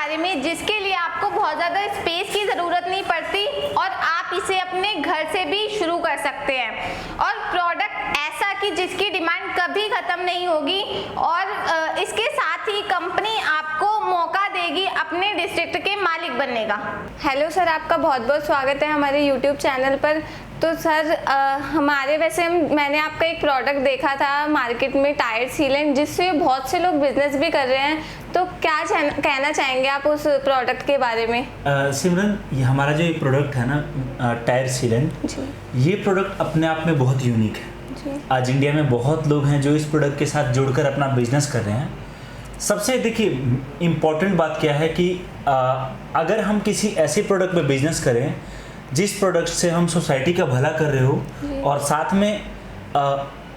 बारे में जिसके लिए आपको बहुत ज़्यादा स्पेस की ज़रूरत नहीं पड़ती और आप इसे अपने घर से भी शुरू कर सकते हैं। और प्रोडक्ट ऐसा कि जिसकी डिमांड कभी ख़त्म नहीं होगी और इसके साथ ही कंपनी आपको मौका देगी अपने डिस्ट्रिक्ट के मालिक बनने का। हेलो सर, आपका बहुत बहुत स्वागत है हमारे यूट्यूब चैनल पर। तो सर मैंने आपका एक प्रोडक्ट देखा था मार्केट में, टायर सीलेंट, जिससे बहुत से लोग बिजनेस भी कर रहे हैं। तो क्या कहना चाहेंगे आप उस प्रोडक्ट के बारे में? सिमरन, ये हमारा जो ये प्रोडक्ट है ना, टायर सीलेंट, ये प्रोडक्ट अपने आप में बहुत यूनिक है। आज इंडिया में बहुत लोग हैं जो इस प्रोडक्ट के साथ जुड़कर अपना बिजनेस कर रहे हैं। सबसे देखिए इम्पॉर्टेंट बात क्या है कि अगर हम किसी ऐसे प्रोडक्ट में बिजनेस करें जिस प्रोडक्ट से हम सोसाइटी का भला कर रहे हो और साथ में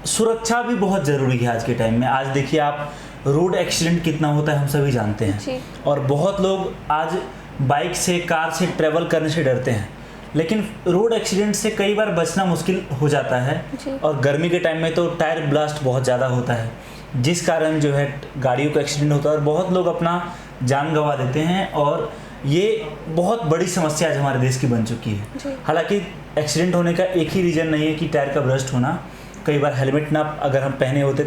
सुरक्षा भी बहुत ज़रूरी है आज के टाइम में। आज देखिए आप, रोड एक्सीडेंट कितना होता है हम सभी जानते हैं, और बहुत लोग आज बाइक से, कार से ट्रैवल करने से डरते हैं, लेकिन रोड एक्सीडेंट से कई बार बचना मुश्किल हो जाता है। और गर्मी के टाइम में तो टायर ब्लास्ट बहुत ज़्यादा होता है, जिस कारण जो है गाड़ियों का एक्सीडेंट होता है और बहुत लोग अपना जान गंवा देते हैं। और ये बहुत बड़ी समस्या आज हमारे देश की बन चुकी है। हालांकि एक्सीडेंट होने का एक ही रीज़न नहीं है कि टायर का ब्रस्ट होना। कई बार हेलमेट ना अगर हम पहने होते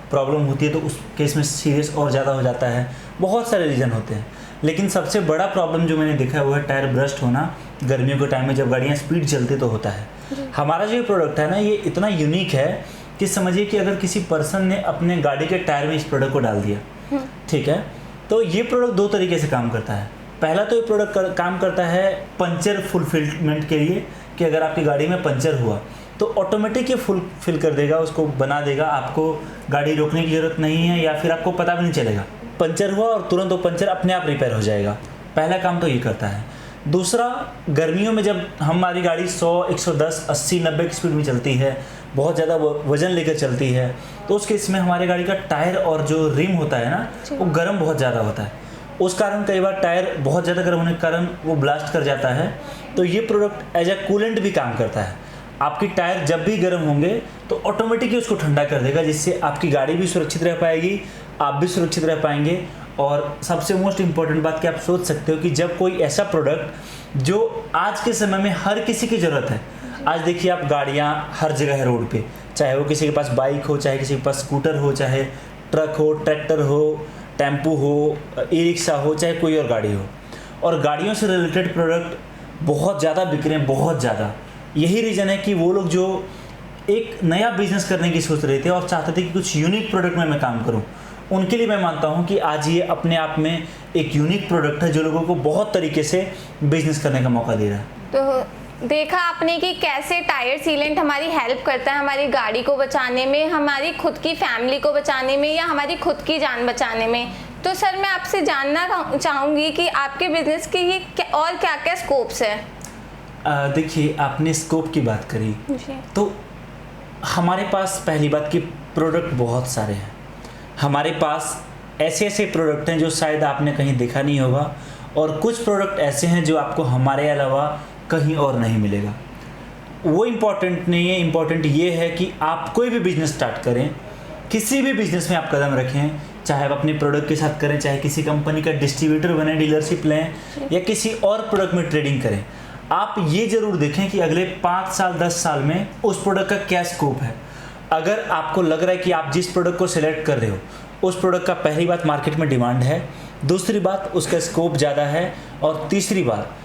प्रॉब्लम होती है, तो उस केस में सीरियस और ज़्यादा हो जाता है। बहुत सारे रीज़न होते हैं, लेकिन सबसे बड़ा प्रॉब्लम जो मैंने देखा है वो है टायर ब्रस्ट होना। गर्मियों के टाइम में जब गाड़ियाँ स्पीड चलती तो होता है। हमारा जो प्रोडक्ट है ना, ये इतना यूनिक है कि समझिए कि अगर किसी पर्सन ने अपने गाड़ी के टायर में इस प्रोडक्ट को डाल दिया, ठीक है, तो ये प्रोडक्ट दो तरीके से काम करता है। पहला तो ये प्रोडक्ट काम करता है पंचर फुलफिलमेंट के लिए, कि अगर आपकी गाड़ी में पंचर हुआ तो ऑटोमेटिक ये फुल कर देगा, उसको बना देगा। आपको गाड़ी रोकने की ज़रूरत नहीं है, या फिर आपको पता भी नहीं चलेगा पंचर हुआ और तुरंत वो पंचर अपने आप रिपेयर हो जाएगा। पहला काम तो ये करता है। दूसरा, गर्मियों में जब हमारी गाड़ी 100, 110, 80, 90 की स्पीड में चलती है, बहुत ज़्यादा वजन लेकर चलती है, तो उस केस में हमारे गाड़ी का टायर और जो रिम होता है ना, वो गर्म बहुत ज़्यादा होता है। उस कारण कई बार टायर बहुत ज़्यादा गर्म होने के कारण वो ब्लास्ट कर जाता है। तो ये प्रोडक्ट एज ए कूलेंट भी काम करता है। आपकी टायर जब भी गर्म होंगे तो ऑटोमेटिकली उसको ठंडा कर देगा, जिससे आपकी गाड़ी भी सुरक्षित रह पाएगी, आप भी सुरक्षित रह पाएंगे। और सबसे मोस्ट इम्पॉर्टेंट बात कि आप सोच सकते हो कि जब कोई ऐसा प्रोडक्ट जो आज के समय में हर किसी की ज़रूरत है। आज देखिए आप, गाड़ियाँ हर जगह है रोड पे, चाहे वो किसी के पास बाइक हो, चाहे किसी के पास स्कूटर हो, चाहे ट्रक हो, ट्रैक्टर हो, टेम्पू हो, ई रिक्शा हो, चाहे कोई और गाड़ी हो। और गाड़ियों से रिलेटेड प्रोडक्ट बहुत ज़्यादा बिक रहे हैं, बहुत ज़्यादा। यही रीज़न है कि वो लोग जो एक नया बिजनेस करने की सोच रहे थे और चाहते थे कि कुछ यूनिक प्रोडक्ट में मैं काम करूं, उनके लिए मैं मानता हूं कि आज ये अपने आप में एक यूनिक प्रोडक्ट है जो लोगों को बहुत तरीके से बिजनेस करने का मौका दे रहा है। तो देखा आपने कि कैसे टायर सीलेंट हमारी हेल्प करता है हमारी गाड़ी को बचाने में, हमारी खुद की फैमिली को बचाने में, या हमारी खुद की जान बचाने में। तो सर, मैं आपसे जानना चाहूँगी कि आपके बिजनेस के ये और क्या क्या स्कोप्स है? देखिए, आपने स्कोप की बात करी, तो हमारे पास पहली बात कि प्रोडक्ट बहुत सारे हैं। हमारे पास ऐसे ऐसे प्रोडक्ट हैं जो शायद आपने कहीं देखा नहीं होगा, और कुछ प्रोडक्ट ऐसे हैं जो आपको हमारे अलावा कहीं और नहीं मिलेगा। वो इम्पॉर्टेंट नहीं है, इम्पॉर्टेंट ये है कि आप कोई भी बिजनेस स्टार्ट करें, किसी भी बिजनेस में आप कदम रखें, चाहे आप अपने प्रोडक्ट के साथ करें, चाहे किसी कंपनी का डिस्ट्रीब्यूटर बने, डीलरशिप लें, या किसी और प्रोडक्ट में ट्रेडिंग करें, आप ये ज़रूर देखें कि अगले 5 साल 10 साल में उस प्रोडक्ट का क्या स्कोप है। अगर आपको लग रहा है कि आप जिस प्रोडक्ट को सिलेक्ट कर रहे हो उस प्रोडक्ट का पहली बात मार्केट में डिमांड है, दूसरी बात उसका स्कोप ज़्यादा है, और तीसरी बात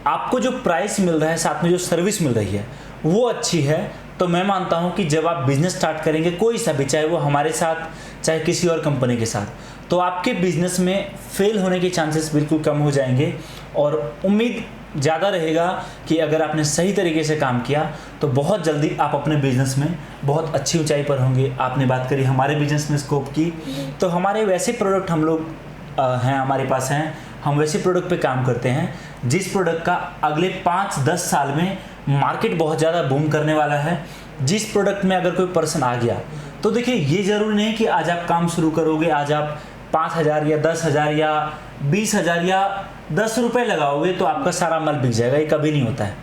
आपको जो प्राइस मिल रहा है, साथ में जो सर्विस मिल रही है वो अच्छी है, तो मैं मानता हूं कि जब आप बिज़नेस स्टार्ट करेंगे, कोई सा भी, चाहे वो हमारे साथ, चाहे किसी और कंपनी के साथ, तो आपके बिज़नेस में फेल होने के चांसेस बिल्कुल कम हो जाएंगे। और उम्मीद ज़्यादा रहेगा कि अगर आपने सही तरीके से काम किया तो बहुत जल्दी आप अपने बिज़नेस में बहुत अच्छी ऊंचाई पर होंगे। आपने बात करी हमारे बिज़नेस में स्कोप की, तो हमारे वैसे प्रोडक्ट हम लोग हैं, हमारे पास हैं, हम वैसे प्रोडक्ट पे काम करते हैं जिस प्रोडक्ट का अगले 5-10 साल में मार्केट बहुत ज़्यादा बूम करने वाला है। जिस प्रोडक्ट में अगर कोई पर्सन आ गया, तो देखिए ये ज़रूरी नहीं कि आज आप काम शुरू करोगे, आज आप 5,000 या 10,000 या 20,000 या 10 रुपये लगाओगे तो आपका सारा माल बिक जाएगा। ये कभी नहीं होता है।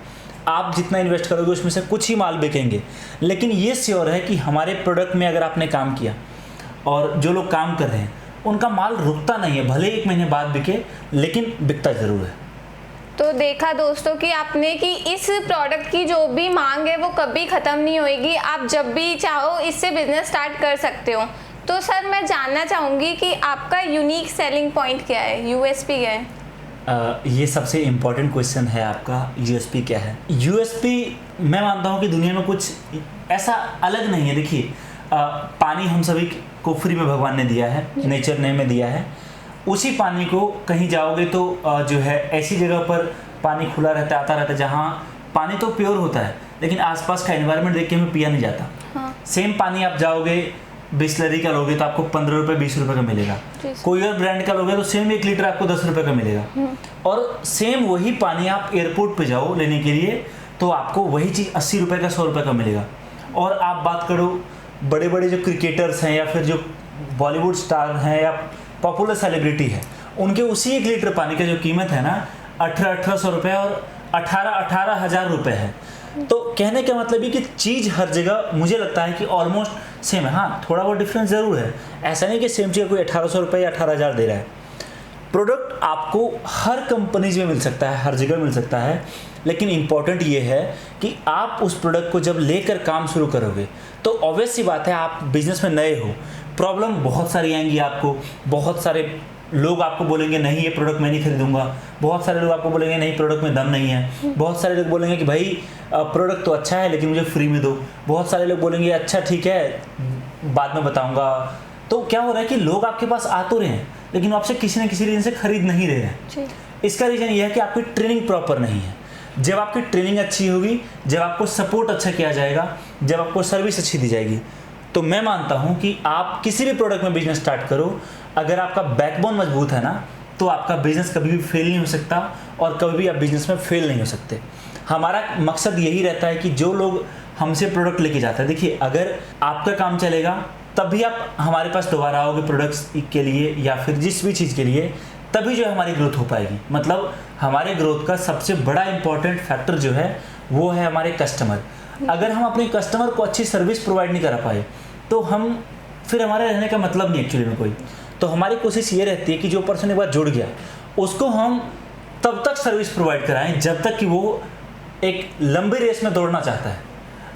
आप जितना इन्वेस्ट करोगे उसमें से कुछ ही माल बिकेंगे, लेकिन ये श्योर है कि हमारे प्रोडक्ट में अगर आपने काम किया और जो लोग काम कर रहे हैं उनका माल रुकता नहीं है, भले 1 महीने बाद बिके लेकिन बिकता ज़रूर है। तो देखा दोस्तों कि आपने कि इस प्रोडक्ट की जो भी मांग है वो कभी ख़त्म नहीं होएगी, आप जब भी चाहो इससे बिजनेस स्टार्ट कर सकते हो। तो सर मैं जानना चाहूँगी कि आपका यूनिक सेलिंग पॉइंट क्या है, यूएसपी क्या है? ये सबसे इम्पोर्टेंट क्वेश्चन है आपका, यूएसपी क्या है। यूएसपी मैं मानता हूँ कि दुनिया में कुछ ऐसा अलग नहीं है। देखिए पानी हम सभी को फ्री में भगवान ने दिया है, नेचर ने हमें दिया है। उसी पानी को कहीं जाओगे तो जो है ऐसी जगह पर पानी खुला रहता है, आता रहता है, जहाँ पानी तो प्योर होता है लेकिन आसपास का एनवायरनमेंट देख के हमें पिया नहीं जाता। हाँ। सेम पानी आप जाओगे बिस्लरी का लोगे तो आपको 15 रुपये 20 रुपये का मिलेगा, कोई और ब्रांड का लोगे तो सेम 1 लीटर आपको 10 रुपये का मिलेगा। और सेम वही पानी आप एयरपोर्ट पे जाओ लेने के लिए तो आपको वही चीज़ 80 रुपये का 100 रुपये का मिलेगा। और आप बात करो बड़े बड़े जो क्रिकेटर्स हैं या फिर जो बॉलीवुड स्टार हैं या पॉपुलर सेलिब्रिटी है, उनके उसी 1 लीटर पानी का जो कीमत है ना 1800 रुपये और 18,000 रुपये है। तो कहने का मतलब ये कि चीज़ हर जगह मुझे लगता है कि ऑलमोस्ट सेम है। हाँ, थोड़ा बहुत डिफरेंस ज़रूर है, ऐसा नहीं कि सेम चीज़ कोई 1800 रुपये या 18,000 दे रहा है। प्रोडक्ट आपको हर कंपनीज में मिल सकता है, हर जगह मिल सकता है, लेकिन इम्पॉर्टेंट ये है कि आप उस प्रोडक्ट को जब लेकर काम शुरू करोगे तो ऑब्वियस सी बात है आप बिजनेस में नए हो, प्रॉब्लम बहुत सारी आएंगी आपको। बहुत सारे लोग आपको बोलेंगे नहीं ये प्रोडक्ट मैं नहीं खरीदूंगा, बहुत सारे लोग आपको बोलेंगे नहीं प्रोडक्ट में दम नहीं है, बहुत सारे लोग बोलेंगे कि भाई प्रोडक्ट तो अच्छा है लेकिन मुझे फ्री में दो, बहुत सारे लोग बोलेंगे अच्छा ठीक है बाद में बताऊंगा। तो क्या हो रहा है कि लोग आपके पास आ तो रहे हैं लेकिन आपसे किसी न किसी रीजन से खरीद नहीं रहे हैं। इसका रीज़न ये है कि आपकी ट्रेनिंग प्रॉपर नहीं है। जब आपकी ट्रेनिंग अच्छी होगी, जब आपको सपोर्ट अच्छा किया जाएगा, जब आपको सर्विस अच्छी दी जाएगी, तो मैं मानता हूं कि आप किसी भी प्रोडक्ट में बिजनेस स्टार्ट करो, अगर आपका बैकबोन मजबूत है ना तो आपका बिजनेस कभी भी फेल नहीं हो सकता और कभी भी आप बिजनेस में फेल नहीं हो सकते। हमारा मकसद यही रहता है कि जो लोग हमसे प्रोडक्ट लेके जाते हैं, देखिए अगर आपका काम चलेगा तभी आप हमारे पास दोबारा आओगे प्रोडक्ट्स के लिए या फिर जिस भी चीज़ के लिए, तभी जो हमारी ग्रोथ हो पाएगी। मतलब हमारे ग्रोथ का सबसे बड़ा इंपॉर्टेंट फैक्टर जो है वो है हमारे कस्टमर। अगर हम अपने कस्टमर को अच्छी सर्विस प्रोवाइड नहीं कर पाए तो हम फिर हमारे रहने का मतलब नहीं एक्चुअली में कोई। तो हमारी कोशिश ये रहती है कि जो पर्सन एक बार जुड़ गया उसको हम तब तक सर्विस प्रोवाइड कराएं जब तक कि वो एक लंबी रेस में दौड़ना चाहता है।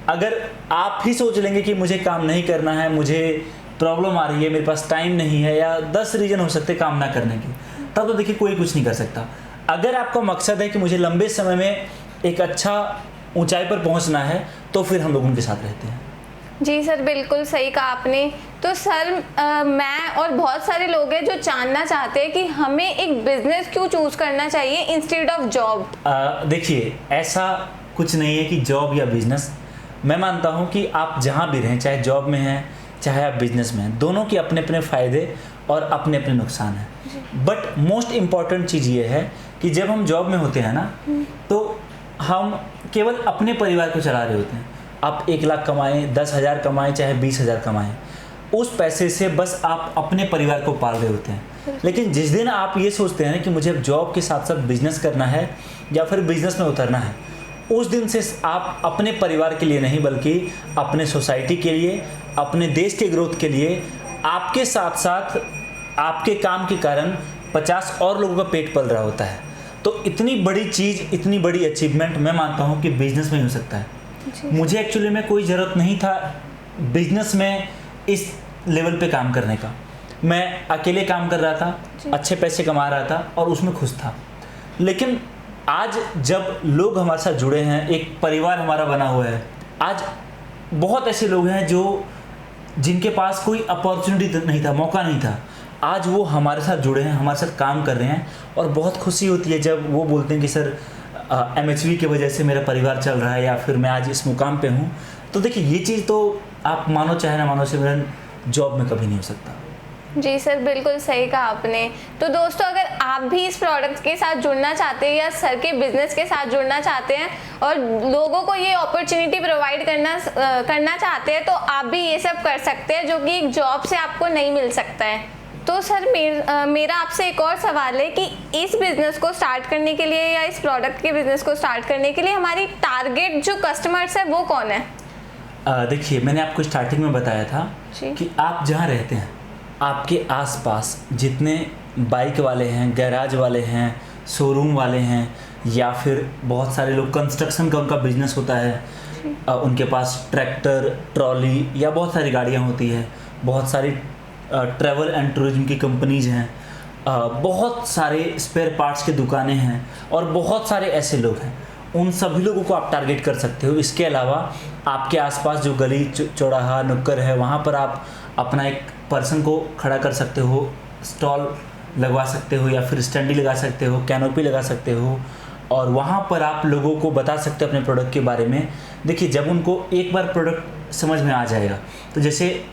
अगर आप ही सोच लेंगे कि मुझे काम नहीं करना है, मुझे प्रॉब्लम आ रही है, मेरे पास टाइम नहीं है, या 10 रीज़न हो सकते काम ना करने के, तब तो देखिए कोई कुछ नहीं कर सकता। अगर आपका मकसद है कि मुझे लंबे समय में एक अच्छा ऊंचाई पर पहुंचना है तो फिर हम लोग उनके साथ रहते हैं। जी सर, बिल्कुल सही कहा आपने। तो सर मैं और बहुत सारे लोग हैं जो जानना चाहते हैं कि हमें एक बिजनेस क्यों चूज करना चाहिए इंस्टेड ऑफ जॉब। देखिए ऐसा कुछ नहीं है कि जॉब या बिजनेस। मैं मानता हूं कि आप जहां भी रहें, चाहे जॉब में हैं चाहे आप बिजनेस में हैं, दोनों के अपने अपने फ़ायदे और अपने अपने नुकसान हैं। बट मोस्ट इम्पॉर्टेंट चीज़ ये है कि जब हम जॉब में होते हैं ना तो हम केवल अपने परिवार को चला रहे होते हैं। आप 1 लाख कमाएं, 10,000 कमाएं, चाहे 20,000 कमाएं, उस पैसे से बस आप अपने परिवार को पाल रहे होते हैं। लेकिन जिस दिन आप ये सोचते हैं कि मुझे अब जॉब के साथ साथ बिजनेस करना है या फिर बिजनेस में उतरना है, उस दिन से आप अपने परिवार के लिए नहीं बल्कि अपने सोसाइटी के लिए, अपने देश के ग्रोथ के लिए, आपके साथ साथ आपके काम के कारण 50 और लोगों का पेट पल रहा होता है। तो इतनी बड़ी चीज़, इतनी बड़ी अचीवमेंट मैं मानता हूँ कि बिजनेस में ही हो सकता है। मुझे एक्चुअली में कोई ज़रूरत नहीं था बिजनेस में इस लेवल पे काम करने का। मैं अकेले काम कर रहा था, अच्छे पैसे कमा रहा था और उसमें खुश था। लेकिन आज जब लोग हमारे साथ जुड़े हैं, एक परिवार हमारा बना हुआ है, आज बहुत ऐसे लोग हैं जो जिनके पास कोई अपॉर्चुनिटी नहीं था, मौका नहीं था, आज वो हमारे साथ जुड़े हैं, हमारे साथ काम कर रहे हैं और बहुत खुशी होती है जब वो बोलते हैं कि सर MHV की वजह से मेरा परिवार चल रहा है या फिर मैं आज इस मुकाम पे हूँ। तो देखिए ये चीज़ तो आप मानो चाहे ना मानो सिमरन, जॉब में कभी नहीं हो सकता। जी सर, बिल्कुल सही कहा आपने। तो दोस्तों अगर आप भी इस प्रोडक्ट के साथ जुड़ना चाहते हैं या सर के बिजनेस के साथ जुड़ना चाहते हैं और लोगों को ये अपॉर्चुनिटी प्रोवाइड करना चाहते हैं तो आप भी ये सब कर सकते हैं जो कि एक जॉब से आपको नहीं मिल सकता है। तो सर मेरा आपसे एक और सवाल है कि इस बिज़नेस को स्टार्ट करने के लिए या इस प्रोडक्ट के बिज़नेस को स्टार्ट करने के लिए हमारी टारगेट जो कस्टमर्स है वो कौन है? देखिए मैंने आपको स्टार्टिंग में बताया था कि आप जहाँ रहते हैं आपके आसपास जितने बाइक वाले हैं, गैराज वाले हैं, शोरूम वाले हैं, या फिर बहुत सारे लोग कंस्ट्रक्शन का उनका बिजनेस होता है, उनके पास ट्रैक्टर, ट्रॉली या बहुत सारी गाड़ियाँ होती है, बहुत सारी ट्रैवल एंड टूरिज्म की कंपनीज हैं, बहुत सारे स्पेयर पार्ट्स की दुकानें हैं और बहुत सारे ऐसे लोग हैं। उन सभी लोगों को आप टारगेट कर सकते हो। इसके अलावा आपके आसपास जो गली चौराहा नुक्कड़ है, वहाँ पर आप अपना एक पर्सन को खड़ा कर सकते हो, स्टॉल लगवा सकते हो या फिर स्टैंडी लगा सकते हो, कैनोपी लगा सकते हो, और वहाँ पर आप लोगों को बता सकते हो अपने प्रोडक्ट के बारे में। देखिए, जब उनको एक बार प्रोडक्ट समझ में आ जाएगा, तो जैसे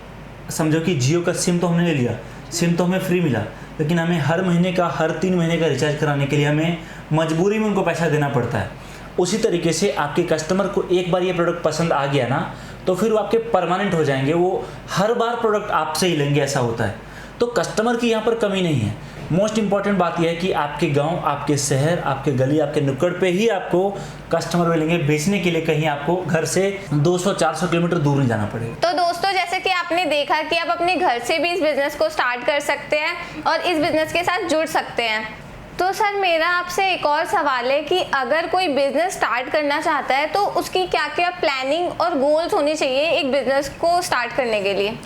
समझो कि जियो का सिम तो हमने ले लिया, सिम तो हमें फ्री मिला, लेकिन हमें हर महीने का, हर 3 महीने का रिचार्ज कराने के लिए हमें मजबूरी में उनको पैसा देना पड़ता है। उसी तरीके से आपके कस्टमर को एक बार ये प्रोडक्ट पसंद आ गया ना, तो फिर वो आपके परमानेंट हो जाएंगे, वो हर बार प्रोडक्ट आपसे ही लेंगे, ऐसा होता है। तो कस्टमर की यहाँ पर कमी नहीं है। मोस्ट इंपॉर्टेंट बात यह है कि आपके गांव, आपके शहर, आपके गली, आपके नुक्कड़ पे ही आपको कस्टमर मिलेंगे। बेचने के लिए कहीं आपको घर से 200-400 किलोमीटर दूर नहीं जाना पड़ेगा। तो दोस्तों, जैसे कि आपने देखा कि आप अपने घर से भी इस बिज़नेस को स्टार्ट कर सकते हैं और इस बिज़नेस के साथ जुड़ सकते हैं। तो सर, मेरा आपसे एक और सवाल है कि अगर कोई बिज़नेस स्टार्ट करना चाहता है तो उसकी क्या क्या प्लानिंग और गोल्स होने चाहिए एक बिज़नेस को स्टार्ट करने के लिए?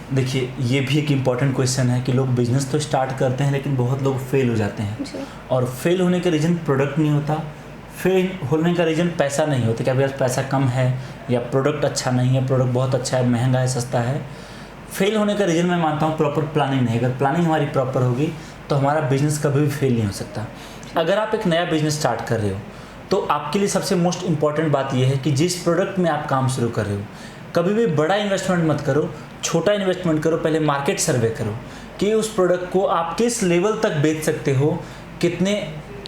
देखिए, ये भी एक इम्पॉर्टेंट क्वेश्चन है कि लोग बिज़नेस तो स्टार्ट करते हैं लेकिन बहुत लोग फेल हो जाते हैं। और फेल होने का रीज़न प्रोडक्ट नहीं होता, फेल होने का रीज़न पैसा नहीं होता कि अभी पैसा कम है या प्रोडक्ट अच्छा नहीं है, प्रोडक्ट बहुत अच्छा है, महंगा है, सस्ता है। फेल होने का रीज़न मैं मानता हूँ प्रॉपर प्लानिंग नहीं। अगर प्लानिंग हमारी प्रॉपर होगी तो हमारा बिज़नेस कभी भी फेल नहीं हो सकता। अगर आप एक नया बिज़नेस स्टार्ट कर रहे हो तो आपके लिए सबसे मोस्ट इम्पॉर्टेंट बात यह है कि जिस प्रोडक्ट में आप काम शुरू कर रहे हो, कभी भी बड़ा इन्वेस्टमेंट मत करो, छोटा इन्वेस्टमेंट करो। पहले मार्केट सर्वे करो कि उस प्रोडक्ट को आप किस लेवल तक बेच सकते हो, कितने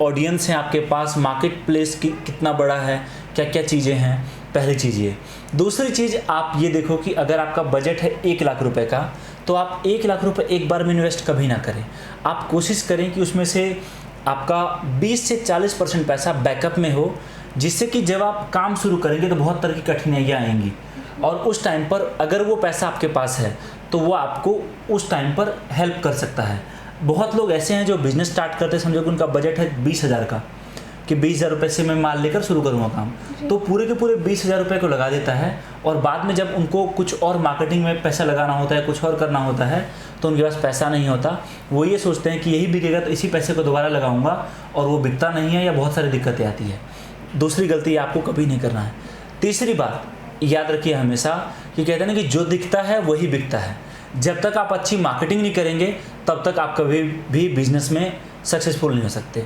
ऑडियंस हैं आपके पास, मार्केट प्लेस कितना बड़ा है, क्या क्या चीज़ें हैं। पहली चीज़ ये। दूसरी चीज़ आप ये देखो कि अगर आपका बजट है 1 लाख रुपए का, तो आप 1 लाख रुपए एक बार में इन्वेस्ट कभी ना करें। आप कोशिश करें कि उसमें से आपका 20 से 40% पैसा बैकअप में हो, जिससे कि जब आप काम शुरू करेंगे तो बहुत तरह की कठिनाइयाँ आएंगी, और उस टाइम पर अगर वो पैसा आपके पास है तो वो आपको उस टाइम पर हेल्प कर सकता है। बहुत लोग ऐसे हैं जो बिज़नेस स्टार्ट करते हैं, समझो कि उनका बजट है 20,000 का, कि 20,000 रुपये से मैं माल लेकर शुरू करूँगा काम, तो पूरे के पूरे 20,000 रुपये को लगा देता है, और बाद में जब उनको कुछ और मार्केटिंग में पैसा लगाना होता है, कुछ और करना होता है, तो उनके पास पैसा नहीं होता। वो ये सोचते हैं कि यही बिकेगा तो इसी पैसे को दोबारा लगाऊंगा, और वो बिकता नहीं है या बहुत सारी दिक्कतें आती है। दूसरी गलती आपको कभी नहीं करना है। तीसरी बात याद रखिए हमेशा कि कहते हैं ना कि जो दिखता है वही बिकता है। जब तक आप अच्छी मार्केटिंग नहीं करेंगे तब तक आप कभी भी बिजनेस में सक्सेसफुल नहीं हो सकते।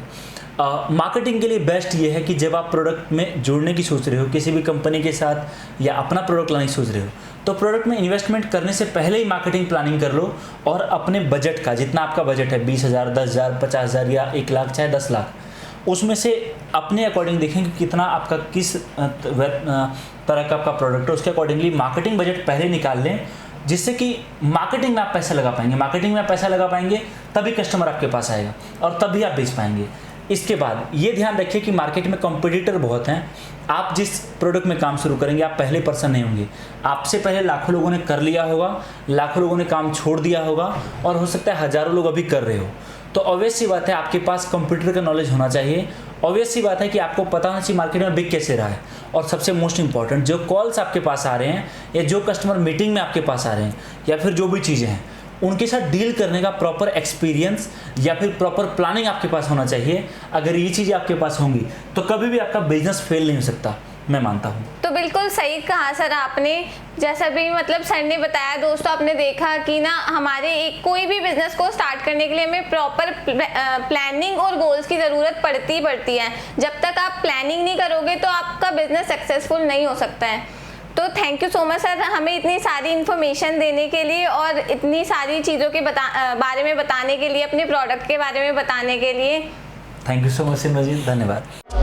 मार्केटिंग के लिए बेस्ट ये है कि जब आप प्रोडक्ट में जुड़ने की सोच रहे हो, किसी भी कंपनी के साथ, या अपना प्रोडक्ट लाने की सोच रहे हो, तो प्रोडक्ट में इन्वेस्टमेंट करने से पहले ही मार्केटिंग प्लानिंग कर लो, और अपने बजट का, जितना आपका बजट है 20,000, 10,000, 50,000 या 1 लाख चाहे 10 लाख, उसमें से अपने अकॉर्डिंग देखें कि कितना आपका किस तरह का आपका प्रोडक्ट है, उसके अकॉर्डिंगली मार्केटिंग बजट पहले निकाल लें, जिससे कि मार्केटिंग में आप पैसा लगा पाएंगे। मार्केटिंग में आप पैसा लगा पाएंगे तभी कस्टमर आपके पास आएगा और तभी आप बेच पाएंगे। इसके बाद ये ध्यान रखिए कि मार्केट में कॉम्पिटिटर बहुत हैं। आप जिस प्रोडक्ट में काम शुरू करेंगे आप पहले पर्सन नहीं होंगे, आपसे पहले लाखों लोगों ने कर लिया होगा, लाखों लोगों ने काम छोड़ दिया होगा, और हो सकता है हज़ारों लोग अभी कर रहे हो। तो ऑब्वियस सी बात है आपके पास कंप्यूटर का नॉलेज होना चाहिए। ऑब्वियस सी बात है कि आपको पता होना चाहिए मार्केट में बिक कैसे रहा है। और सबसे मोस्ट इंपॉर्टेंट, जो कॉल्स आपके पास आ रहे हैं या जो कस्टमर मीटिंग में आपके पास आ रहे हैं या फिर जो भी चीज़ें हैं, उनके साथ डील करने का प्रॉपर एक्सपीरियंस या फिर प्रॉपर प्लानिंग आपके पास होना चाहिए। अगर ये चीज़ें आपके पास होंगी तो कभी भी आपका बिजनेस फेल नहीं हो सकता, मैं मानता हूँ। तो बिल्कुल सही कहा सर आपने। जैसा भी मतलब सर ने बताया, दोस्तों आपने देखा कि ना हमारे एक कोई भी बिजनेस को स्टार्ट करने के लिए हमें प्रॉपर प्लानिंग और गोल्स की ज़रूरत पड़ती है। जब तक आप प्लानिंग नहीं करोगे तो आपका बिजनेस सक्सेसफुल नहीं हो सकता है। तो thank you so much sir, हमें इतनी सारी इन्फॉर्मेशन देने के लिए और इतनी सारी चीज़ों के बारे में बताने के लिए, अपने प्रोडक्ट के बारे में बताने के लिए। Thank you so much Simarjeet, धन्यवाद।